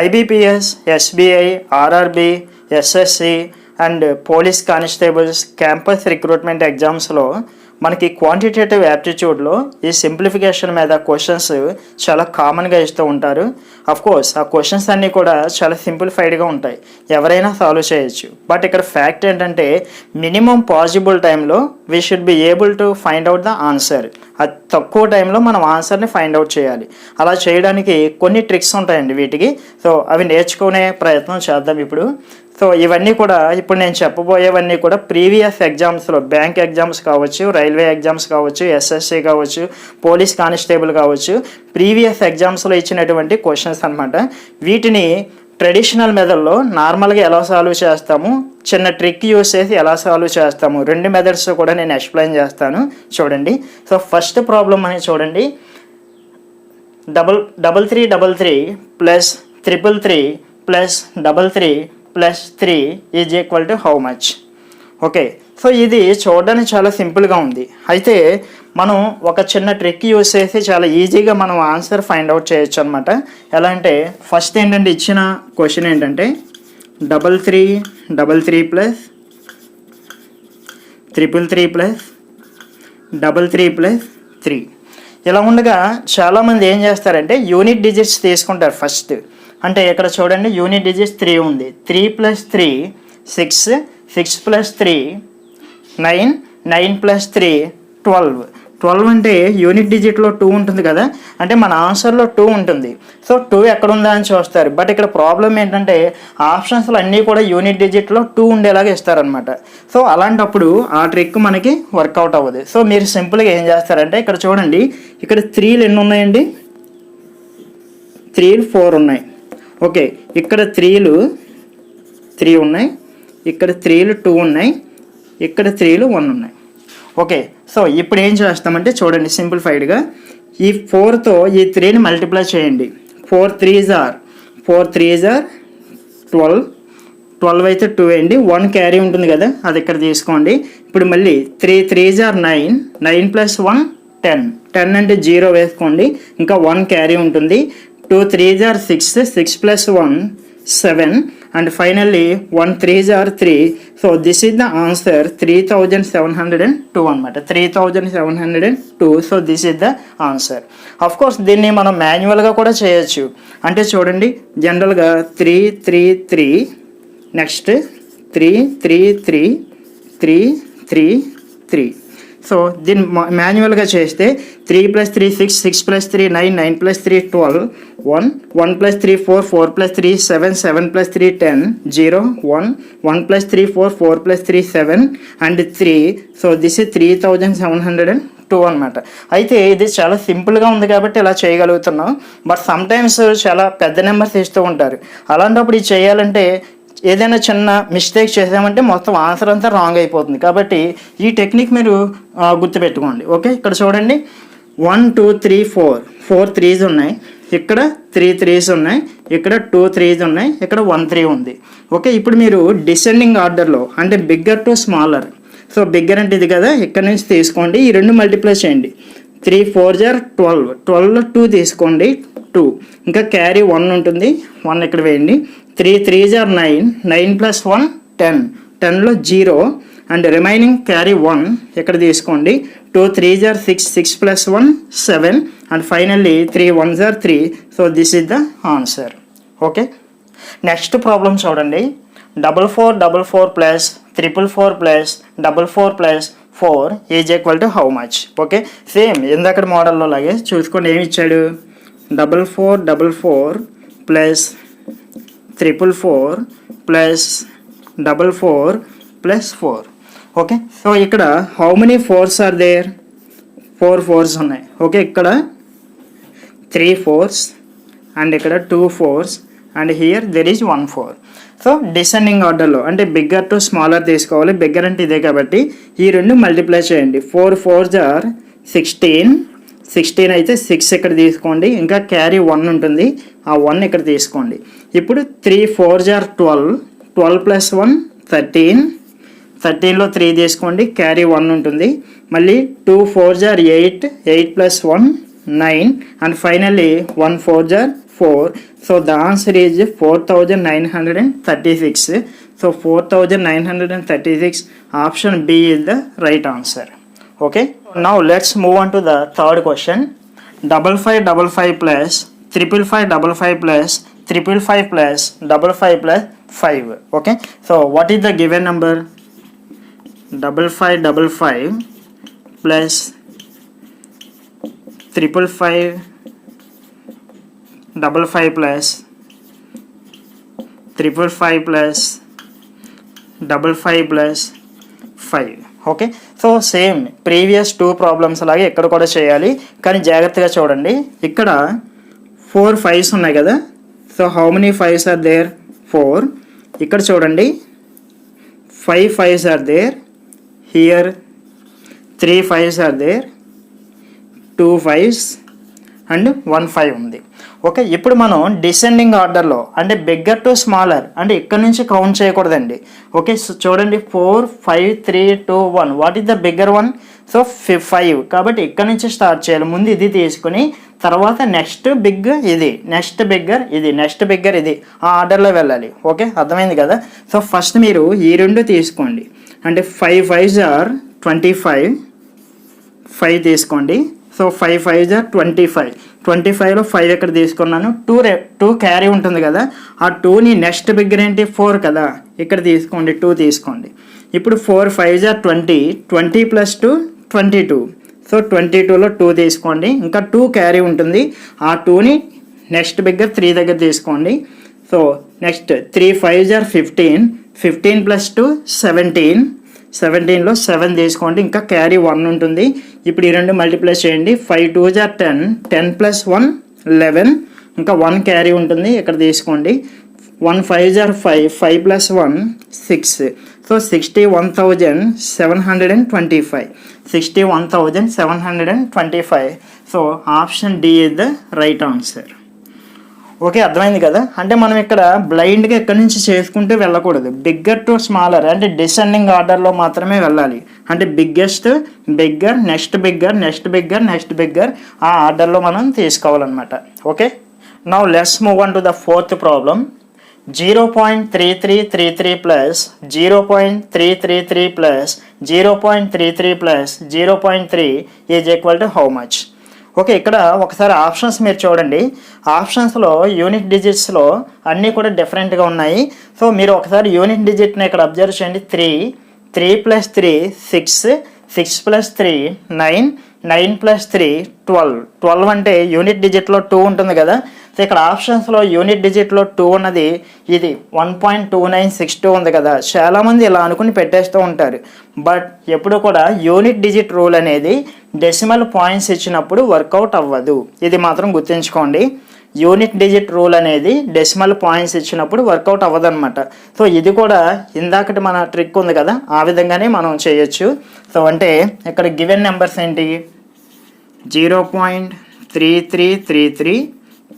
IBPS, SBI, RRB, SSC and police constables campus recruitment ఎగ్జామ్స్లో మనకి quantitative యాప్టిట్యూడ్లో ఈ simplification మీద క్వశ్చన్స్ చాలా కామన్గా ఇస్తూ ఉంటారు. కోర్స్ ఆ క్వశ్చన్స్ అన్నీ కూడా చాలా సింప్లిఫైడ్గా ఉంటాయి, ఎవరైనా సాల్వ్ చేయొచ్చు. బట్ ఇక్కడ ఫ్యాక్ట్ ఏంటంటే మినిమం పాసిబుల్ టైంలో we should be able to find out the answer. అది తక్కువ టైంలో మనం ఆన్సర్ని ఫైండ్ అవుట్ చేయాలి. అలా చేయడానికి కొన్ని ట్రిక్స్ ఉంటాయండి వీటికి. సో అవి నేర్చుకునే ప్రయత్నం చేద్దాం ఇప్పుడు. సో ఇవన్నీ కూడా ఇప్పుడు నేను చెప్పబోయేవన్నీ కూడా ప్రీవియస్ ఎగ్జామ్స్లో బ్యాంక్ ఎగ్జామ్స్ కావచ్చు, రైల్వే ఎగ్జామ్స్ కావచ్చు, ఎస్ఎస్సి కావచ్చు, పోలీస్ కానిస్టేబుల్ కావచ్చు, ప్రీవియస్ ఎగ్జామ్స్లో ఇచ్చినటువంటి క్వశ్చన్స్ అనమాట. వీటిని ట్రెడిషనల్ మెథడ్లో నార్మల్గా ఎలా సాల్వ్ చేస్తాము, చిన్న ట్రిక్ యూస్ చేసి ఎలా సాల్వ్ చేస్తాము, రెండు మెథడ్స్ కూడా నేను ఎక్స్ప్లెయిన్ చేస్తాను చూడండి. సో ఫస్ట్ ప్రాబ్లం అని చూడండి, 333 plus 333 plus 33 plus 3 is equal to how much. Okay, so ఇది చూడడానికి చాలా సింపుల్గా ఉంది. అయితే మనం ఒక చిన్న ట్రిక్ యూస్ చేసి చాలా ఈజీగా మనం ఆన్సర్ ఫైండ్ అవుట్ చేయొచ్చు అనమాట. ఎలా అంటే ఫస్ట్ ఏంటంటే ఇచ్చిన క్వశ్చన్ ఏంటంటే 333 ప్లస్ 333 ప్లస్ 33 ప్లస్ 3 ఇలా ఉండగా చాలామంది ఏం చేస్తారంటే యూనిట్ డిజిట్స్ తీసుకుంటారు ఫస్ట్. అంటే ఇక్కడ చూడండి యూనిట్ డిజిట్స్ 3 ఉంది. 3 ప్లస్ 3 6, 6 ప్లస్ 3 9, 9 ప్లస్ 3 12. 12 అంటే యూనిట్ డిజిట్లో 2 ఉంటుంది కదా, అంటే మన ఆన్సర్లో 2 ఉంటుంది. సో 2 ఎక్కడ ఉందా అని చూస్తారు. బట్ ఇక్కడ ప్రాబ్లం ఏంటంటే ఆప్షన్స్లో అన్నీ కూడా యూనిట్ డిజిట్లో 2 ఉండేలాగా ఇస్తారనమాట. సో అలాంటప్పుడు ఆ ట్రిక్ మనకి వర్కౌట్ అవ్వదు. సో మీరు సింపుల్గా ఏం చేస్తారంటే ఇక్కడ చూడండి, ఇక్కడ 3లు ఎన్ని ఉన్నాయండి, 3లు 4 ఉన్నాయి. ఓకే, ఇక్కడ 3లు 3 ఉన్నాయి, ఇక్కడ 3లు 2 ఉన్నాయి, ఇక్కడ 3లు 1 ఉన్నాయి. ఓకే, సో ఇప్పుడు ఏం చేస్తామంటే చూడండి సింప్లిఫైడ్గా ఈ 4తో ఈ 3ని మల్టిప్లై చేయండి. 4 3s are 12, 12 అయితే 2 వేయండి, 1 క్యారీ ఉంటుంది కదా అది ఇక్కడ తీసుకోండి. ఇప్పుడు మళ్ళీ 3 3s are 9, 9 ప్లస్ 1 10, 10 అంటే 0 వేసుకోండి, ఇంకా 1 క్యారీ ఉంటుంది. 2 3s are 6, 6 plus 1 7, and finally 1 3s are 3. So this is the answer 3702 అనమాట, 3702. So this is the answer. Of course దీన్ని మనం మాన్యువల్గా కూడా చేయొచ్చు. అంటే చూడండి జనరల్గా 3 3 3 నెక్స్ట్ 3 3 3 3 3 3. సో దీన్ని మాన్యువల్గా చేస్తే 3 plus 3 6, 6 plus 3 9, 9 plus 3 12, 1, 1 plus 3 4, 4 plus 3 7, 7 plus 3 10, 0, 1, 1 plus 3 4, 4 plus 3 7 and 3. So this is 3702 అనమాట. అయితే ఇది చాలా సింపుల్గా ఉంది కాబట్టి ఇలా చేయగలుగుతున్నాం. బట్ సమ్టైమ్స్ చాలా పెద్ద నెంబర్స్ ఇస్తూ ఉంటారు. అలాంటప్పుడు ఇది చేయాలంటే ఏదైనా చిన్న మిస్టేక్ చేసామంటే మొత్తం ఆన్సర్ అంతా రాంగ్ అయిపోతుంది. కాబట్టి ఈ టెక్నిక్ మీరు గుర్తుపెట్టుకోండి. ఓకే, ఇక్కడ చూడండి 1 2 3 4 3s ఉన్నాయి, ఇక్కడ 3 3s ఉన్నాయి, ఇక్కడ 2 3s ఉన్నాయి, ఇక్కడ 1 3 ఉంది. ఓకే, ఇప్పుడు మీరు డిసెండింగ్ ఆర్డర్లో అంటే bigger to smaller. So bigger అంటే ఇది కదా, ఇక్కడ నుంచి తీసుకోండి, ఈ రెండు మల్టిప్లై చేయండి. 3 4s are 12, 12లో 2 తీసుకోండి 2, ఇంకా క్యారీ 1 ఉంటుంది, 1 ఇక్కడ వేయండి. 3 3s are 9, 9 plus 1 10, 10లో 0 and remaining carry 1 ఇక్కడ తీసుకోండి. 2 3s are 6, 6 plus 1 7 and finally 3 1s are 3. So this is the answer. Okay, next problem చూడండి, 4444 plus 444 plus 44 plus 4 is equal to how much. Okay, same ఇందాక మోడల్లో లాగే చూసుకోండి. ఏమి ఇచ్చాడు, 4444 plus 444 plus 44 plus 4. Okay, so ఇక్కడ how many 4s are there, 4 4s ఉన్నాయి. Okay, ఇక్కడ 3 4s అండ్ ఇక్కడ 2 4s and here there is 1 4. So descending ఆర్డర్లో అంటే బిగ్గర్ టు స్మాలర్ తీసుకోవాలి. బిగ్గర్ అంటే ఇదే కాబట్టి ఈ రెండు మల్టిప్లై చేయండి. 4 4s are 16, 16 అయితే 6 ఇక్కడ తీసుకోండి, ఇంకా క్యారీ 1 ఉంటుంది, ఆ 1 ఇక్కడ తీసుకోండి. ఇప్పుడు 3 4s are 12, 12 ప్లస్ 1 13, 13లో 3 తీసుకోండి, క్యారీ 1 ఉంటుంది. మళ్ళీ 2 4s are 8, 8 plus 1 9 and finally 1 4s are 4. So the answer is 4936. So 4936, option B is the right answer. Okay, now let's move on to the third question. 5555 plus 5555 plus 555 plus 55 plus 5. Okay, so what is the given number? 5555 plus 555 55 plus 555 plus 55 plus 5. Okay, so same previous 2 problems అలాగే ఇక్కడ కూడా చేయాలి, కానీ జాగ్రత్తగా చూడండి. ఇక్కడ 4 5s ఉన్నాయి కదా. So how many 5s are there? 4. ఇక్కడ చూడండి 5 5s are there. Here 3 5s are there, 2 5s and 1 5 ఉంది. ఓకే, ఇప్పుడు మనం డిసెండింగ్ ఆర్డర్లో అంటే బిగ్గర్ టు స్మాలర్ అంటే ఇక్కడ నుంచి కౌంట్ చేయకూడదండి. ఓకే, సో చూడండి 4 5 3 2 1. What is the bigger one? So 5. కాబట్టి ఇక్కడ నుంచి స్టార్ట్ చేయాలి. ముందు ఇది తీసుకుని తర్వాత నెక్స్ట్ బిగ్ ఇది, నెక్స్ట్ బిగ్గర్ ఇది, నెక్స్ట్ బిగ్గర్ ఇది, ఆ ఆర్డర్లో వెళ్ళాలి. ఓకే, అర్థమైంది కదా. సో ఫస్ట్ మీరు ఈ రెండు తీసుకోండి. అంటే 5 5s ఆర్ 25. 5 తీసుకోండి. So 5 5s are 25. 25లో 5 ఎక్కడ తీసుకున్నాను? 2 క్యారీ ఉంటుంది కదా. ఆ 2ని నెక్స్ట్ బిగ్గర్ ఏంటి? 4 కదా. ఇక్కడ తీసుకోండి, 2 తీసుకోండి. ఇప్పుడు 4 5s ఆర్ 20. 20 plus 2 22. సో 22లో 2 తీసుకోండి. ఇంకా 2 క్యారీ ఉంటుంది. ఆ 2ని నెక్స్ట్ బిగ్గర్ 3 దగ్గర తీసుకోండి. So next 3 5s are 15. 15 plus 2 17. 17లో 7 తీసుకోండి. ఇంకా క్యారీ 1 ఉంటుంది. ఇప్పుడు ఈ రెండు మల్టిప్లై చేయండి. 5 2s ఆర్ 10. 10 plus 1 11. ఇంకా 1 క్యారీ ఉంటుంది, ఇక్కడ తీసుకోండి. 1 5s are 5. 5 plus 1 6. So 61,725. 61,725. So option D is the right answer. Okay, అర్థమైంది కదా. అంటే మనం ఇక్కడ బ్లైండ్గా ఎక్కడి నుంచి చేసుకుంటూ వెళ్ళకూడదు. బిగ్గర్ టు స్మాలర్ అంటే డిసెండింగ్ ఆర్డర్లో మాత్రమే వెళ్ళాలి. అంటే biggest, bigger, next bigger, next bigger, next bigger, ఆ ఆర్డర్లో మనం తీసుకోవాలన్నమాట. Okay, now let's move on to the fourth problem. 0.3333 plus 0.333 plus 0.33 plus 0.3 is equal to how much? Okay, ఇక్కడ ఒకసారి ఆప్షన్స్ మీరు చూడండి. ఆప్షన్స్లో యూనిట్ డిజిట్స్లో అన్నీ కూడా డిఫరెంట్గా ఉన్నాయి. సో మీరు ఒకసారి యూనిట్ డిజిట్ని ఇక్కడ అబ్జర్వ్ చేయండి. 3 3 plus 3 6 6 plus 3 9 9 plus 3 12. 12 అంటే యూనిట్ డిజిట్లో 2 ఉంటుంది కదా. సో ఇక్కడ ఆప్షన్స్లో యూనిట్ డిజిట్లో 2 ఉన్నది ఇది 1.2962 ఉంది కదా. చాలామంది ఇలా అనుకుని పెట్టేస్తూ ఉంటారు. బట్ ఎప్పుడు కూడా యూనిట్ డిజిట్ రూల్ అనేది డెసిమల్ పాయింట్స్ ఇచ్చినప్పుడు వర్కౌట్ అవ్వదు. ఇది మాత్రం గుర్తుంచుకోండి. యూనిట్ డిజిట్ రూల్ అనేది డెసిమల్ పాయింట్స్ ఇచ్చినప్పుడు వర్కౌట్ అవ్వదన్నమాట. సో ఇది కూడా ఇందాకటి మన ట్రిక్ ఉంది కదా, ఆ విధంగానే మనం చేయొచ్చు. సో అంటే ఇక్కడ గివెన్ నెంబర్స్ ఏంటి? 0.3333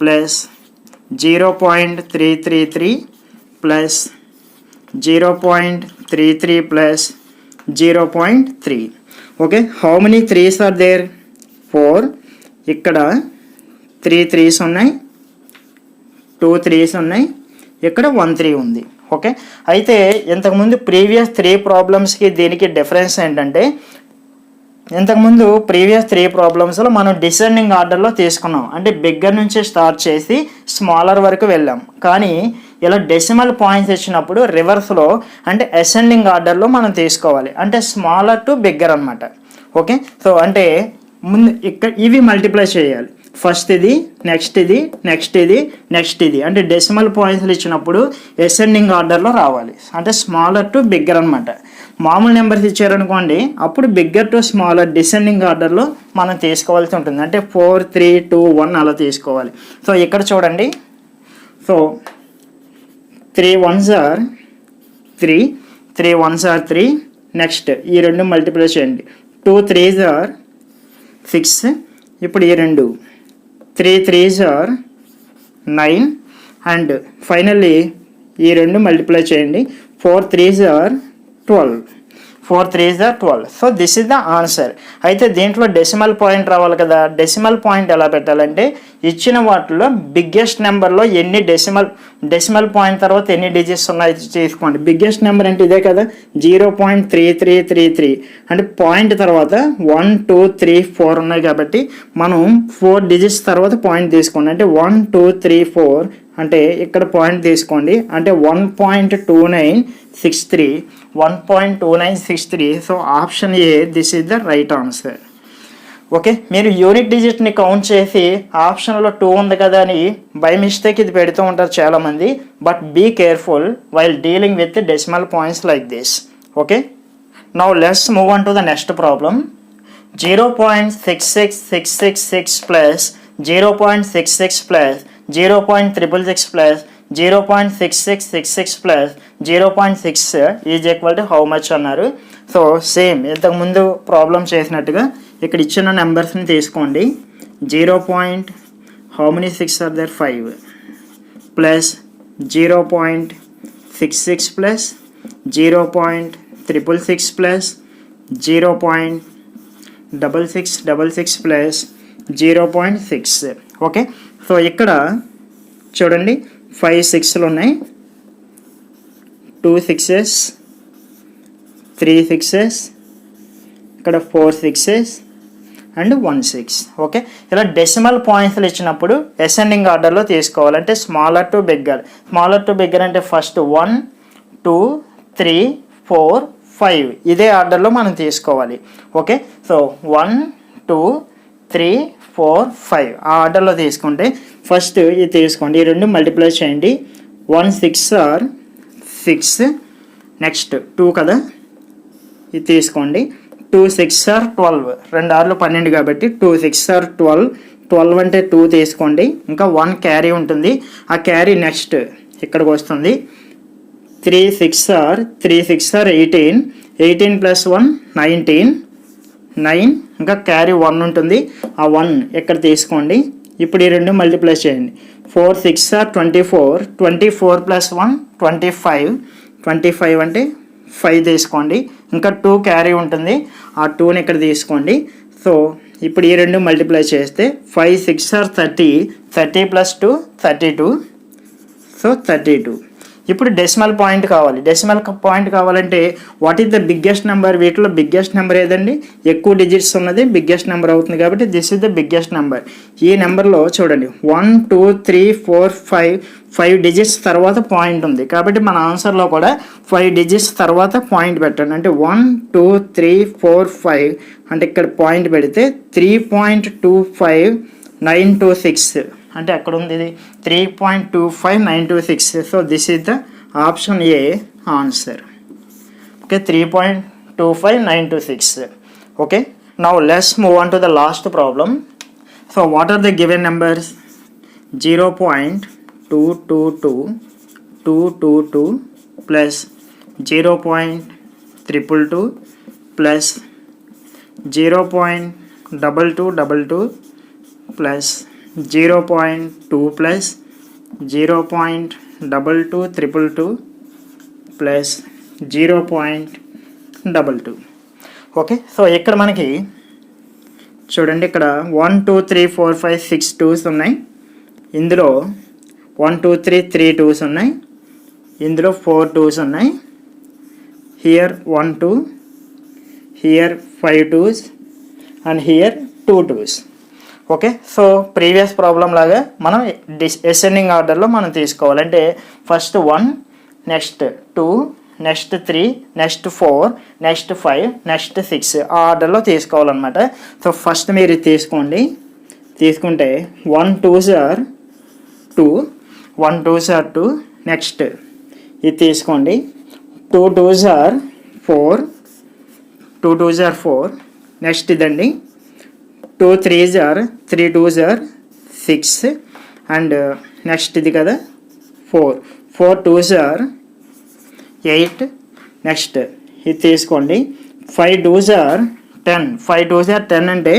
plus 0.333 plus 0.33 plus 0.3. Okay, how many 3s are there? 4. ఇక్కడ 3 3s ఉన్నాయి, 2 3s ఉన్నాయి, ఇక్కడ 1 3 ఉంది. ఓకే, అయితే ఇంతకుముందు ప్రీవియస్ 3 ప్రాబ్లమ్స్కి దీనికి డిఫరెన్స్ ఏంటంటే, ఇంతకుముందు ప్రీవియస్ 3 ప్రాబ్లమ్స్లో మనం డిసెండింగ్ ఆర్డర్లో తీసుకున్నాం. అంటే బిగ్గర్ నుంచి స్టార్ట్ చేసి స్మాలర్ వరకు వెళ్ళాం. కానీ ఇలా డెసిమల్ పాయింట్స్ ఇచ్చినప్పుడు రివర్స్లో అంటే అసెండింగ్ ఆర్డర్లో మనం తీసుకోవాలి. అంటే స్మాలర్ టు బిగ్గర్ అనమాట. ఓకే, సో అంటే ముందు ఇక్కడ ఇవి మల్టిప్లై చేయాలి. ఫస్ట్ ఇది, నెక్స్ట్ ఇది, నెక్స్ట్ ఇది, నెక్స్ట్ ఇది. అంటే డెసిమల్ పాయింట్స్లు ఇచ్చినప్పుడు అసెండింగ్ ఆర్డర్లో రావాలి. అంటే స్మాలర్ టు బిగ్గర్ అనమాట. మామూలు నెంబర్స్ ఇచ్చారనుకోండి, అప్పుడు బిగ్గర్ టు స్మాలర్ డిసెండింగ్ ఆర్డర్లో మనం తీసుకోవాల్సి ఉంటుంది. అంటే 4 3 2 1 అలా తీసుకోవాలి. సో ఇక్కడ చూడండి. So 3 1s are 3. 3 1s are 3. Next ఈ రెండు మల్టిప్లై చేయండి. 2 3s ఆర్ 6. ఇప్పుడు ఈ రెండు 3 3s ఆర్ 9. అండ్ ఫైనల్లీ ఈ రెండు మల్టిప్లై చేయండి. 4 3s are 12. 4 3s are 12. So this is the answer. అయితే దీంట్లో డెసిమల్ పాయింట్ రావాలి కదా. డెసిమల్ పాయింట్ ఎలా పెట్టాలంటే ఇచ్చిన వాటిలో బిగ్గెస్ట్ నెంబర్లో ఎన్ని డెసిమల్ పాయింట్ తర్వాత ఎన్ని డిజిట్స్ ఉన్నాయి తీసుకోండి. బిగ్గెస్ట్ నెంబర్ అంటే ఇదే కదా, 0.3333 అంటే పాయింట్ తర్వాత 1 2 3 4 ఉన్నాయి కాబట్టి మనం 4 డిజిట్స్ తర్వాత పాయింట్ తీసుకోండి. అంటే 1 2 3 4 అంటే ఇక్కడ పాయింట్ తీసుకోండి. అంటే 1.2963 1.2963. So option A this is the right answer. Okay, మీరు యూనిట్ డిజిట్ని కౌంట్ చేసి ఆప్షన్లో 2 ఉంది కదా అని బై మిస్టేక్ ఇది పెడుతూ ఉంటారు చాలామంది. But be careful while dealing with decimal points like this. Okay, now let's move on to the next problem. 0.66666 plus 0.66 plus 0.666 plus 0.6666 plus 0.6 is equal to how much అన్నారు. సో సేమ్ ఇంతకుముందు problem చేసినట్టుగా ఇక్కడ ఇచ్చిన నెంబర్స్ని తీసుకోండి. 0. how many 6 are there? 5 plus 0.66 plus 0.666 plus 0.6666 plus 0.6. Okay, so ఇక్కడ చూడండి 5 6లు ఉన్నాయి, 2 6s, 3 6s, ఇక్కడ 4 6s అండ్ 1 6. ఓకే, ఇలా డెసిమల్ పాయింట్స్లు ఇచ్చినప్పుడు అసెండింగ్ ఆర్డర్లో తీసుకోవాలంటే smaller to bigger. Smaller to bigger అంటే ఫస్ట్ 1 2 3 4 5 ఇదే ఆర్డర్లో మనం తీసుకోవాలి. ఓకే, సో 1 2 3 4 5 ఆ ఆర్డర్లో తీసుకుంటే ఫస్ట్ ఇది తీసుకోండి, ఈ రెండు మల్టిప్లై చేయండి. 1 6 ఆర్ 6, నెక్స్ట్ 2 కదా, ఇది తీసుకోండి. 2 6 ఆర్ 12, 2 ఆర్లు 12 కాబట్టి 2 6 ఆర్ 12. 12 అంటే 2 తీసుకోండి, ఇంకా 1 క్యారీ ఉంటుంది. ఆ క్యారీ నెక్స్ట్ ఇక్కడికి వస్తుంది. 3 6 ఆర్ 18, 18 ప్లస్ 1 19, 9 ఇంకా క్యారీ 1 ఉంటుంది. ఆ 1 ఇక్కడ తీసుకోండి. ఇప్పుడు ఈ రెండు మల్టిప్లై చేయండి. 4 6 ఆర్ 24, 24 ప్లస్ 1 25, 25 అంటే 5 తీసుకోండి. ఇంకా 2 క్యారీ ఉంటుంది, ఆ 2ని ఇక్కడ తీసుకోండి. సో ఇప్పుడు ఈ రెండు మల్టిప్లై చేస్తే 5 6 ఆర్ 30, 30 ప్లస్ 2 32, సో 32. ఇప్పుడు డెసిమల్ పాయింట్ కావాలి. డెసిమల్ పాయింట్ కావాలంటే what is the biggest number? వీటిలో బిగ్గెస్ట్ నెంబర్ ఏదండి? ఎక్కువ డిజిట్స్ ఉన్నది బిగ్గెస్ట్ నెంబర్ అవుతుంది కాబట్టి this is the biggest number. ఈ నెంబర్లో చూడండి 1 2 3 4 5 డిజిట్స్ తర్వాత పాయింట్ ఉంది కాబట్టి మన ఆన్సర్లో కూడా 5 డిజిట్స్ తర్వాత పాయింట్ పెట్టండి. అంటే 1 2 3 4 5 అంటే ఇక్కడ పాయింట్ పెడితే 3.25926 అంటే అక్కడ ఉంది ఇది 3.25926. So this is the option A answer. Okay, 3.25926. Okay, now let's move on to the last problem. So what are the given numbers? 0.222 plus 0.222 plus 0.2222 plus 0.2 plus 0.2222 plus 0.22. Okay, so ఇక్కడ మనకి చూడండి ఇక్కడ 1 2 3 4 5 6 2s ఉన్నాయి. ఇందులో 1 2 3 3 2s ఉన్నాయి. ఇందులో 4 2s ఉన్నాయి. Here 1 2, here 5 2s and here 2 2s. Okay, so previous problem లాగా మనం అసెండింగ్ ఆర్డర్లో మనం తీసుకోవాలంటే first 1, next 2, next 3, next 4, next 5, next 6 ఆ ఆర్డర్లో తీసుకోవాలన్నమాట. సో ఫస్ట్ మీరు ఇది తీసుకోండి. తీసుకుంటే 1 2s are 2, 1 2s are 2. Next ఇది తీసుకోండి. 2 2s are 4, 2 2s are 4. Next ఇదండి 2 3s are 3 2s are 6 and next ఇది కదా 4 2s are 8. నెక్స్ట్ ఇది తీసుకోండి. 5 2s are 10, 5 2s are 10 అంటే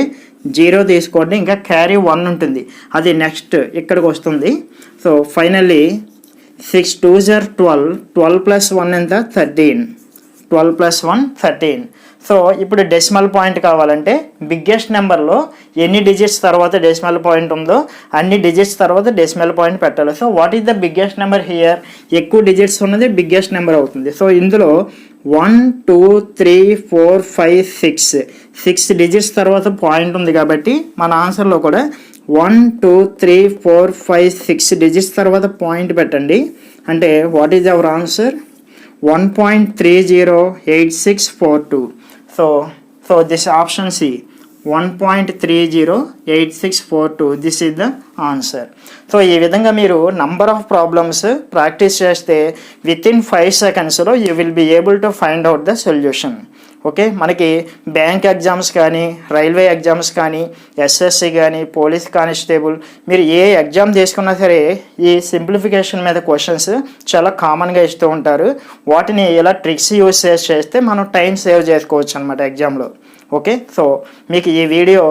0 తీసుకోండి, ఇంకా క్యారీ 1 ఉంటుంది, అది నెక్స్ట్ ఇక్కడికి వస్తుంది. So finally 6 2s are 12, 12 plus 1 ఎంత 13, 12 + 1 13. సో ఇప్పుడు డెసిమల్ పాయింట్ కావాలంటే బిగ్గెస్ట్ నెంబర్లో ఎన్ని డిజిట్స్ తర్వాత డెసిమల్ పాయింట్ ఉందో అన్ని డిజిట్స్ తర్వాత డెసిమల్ పాయింట్ పెట్టాలి. So what is the biggest number here? ఎక్కువ డిజిట్స్ ఉన్నది బిగ్గెస్ట్ నెంబర్ అవుతుంది. సో ఇందులో 1 2 3 4 5 6 డిజిట్స్ తర్వాత పాయింట్ ఉంది కాబట్టి మన ఆన్సర్లో కూడా 1 2 3 4 5 6 డిజిట్స్ తర్వాత పాయింట్ పెట్టండి. అంటే what is our answer? 1.308642. So this option C, 1.308642. This is the answer. So ఈ విధంగా మీరు నంబర్ ఆఫ్ ప్రాబ్లమ్స్ ప్రాక్టీస్ చేస్తే విత్ ఇన్ 5 సెకండ్స్లో you will be able to find out the solution. Okay, మనకి bank exams కానీ, railway exams కానీ, SSC కానీ, police constable, మీరు ఏ ఎగ్జామ్ తీసుకున్నా సరే ఈ సింప్లిఫికేషన్ మీద క్వశ్చన్స్ చాలా కామన్గా ఇస్తూ ఉంటారు. వాటిని ఇలా ట్రిక్స్ యూజ్ చేస్తే మనం టైం సేవ్ చేసుకోవచ్చు అనమాట ఎగ్జామ్లో. ఓకే, సో మీకు ఈ వీడియో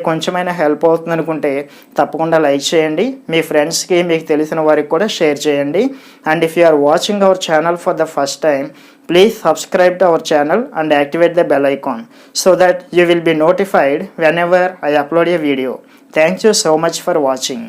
కొంచెమైనా హెల్ప్ అవుతుంది అనుకుంటే తప్పకుండా లైక్ చేయండి, మీ ఫ్రెండ్స్కి మీకు తెలిసిన వారికి కూడా షేర్ చేయండి. And if you are watching our channel for the first time, please subscribe to our channel and activate the bell icon so that you will be notified whenever I upload a video. Thank you so much for watching.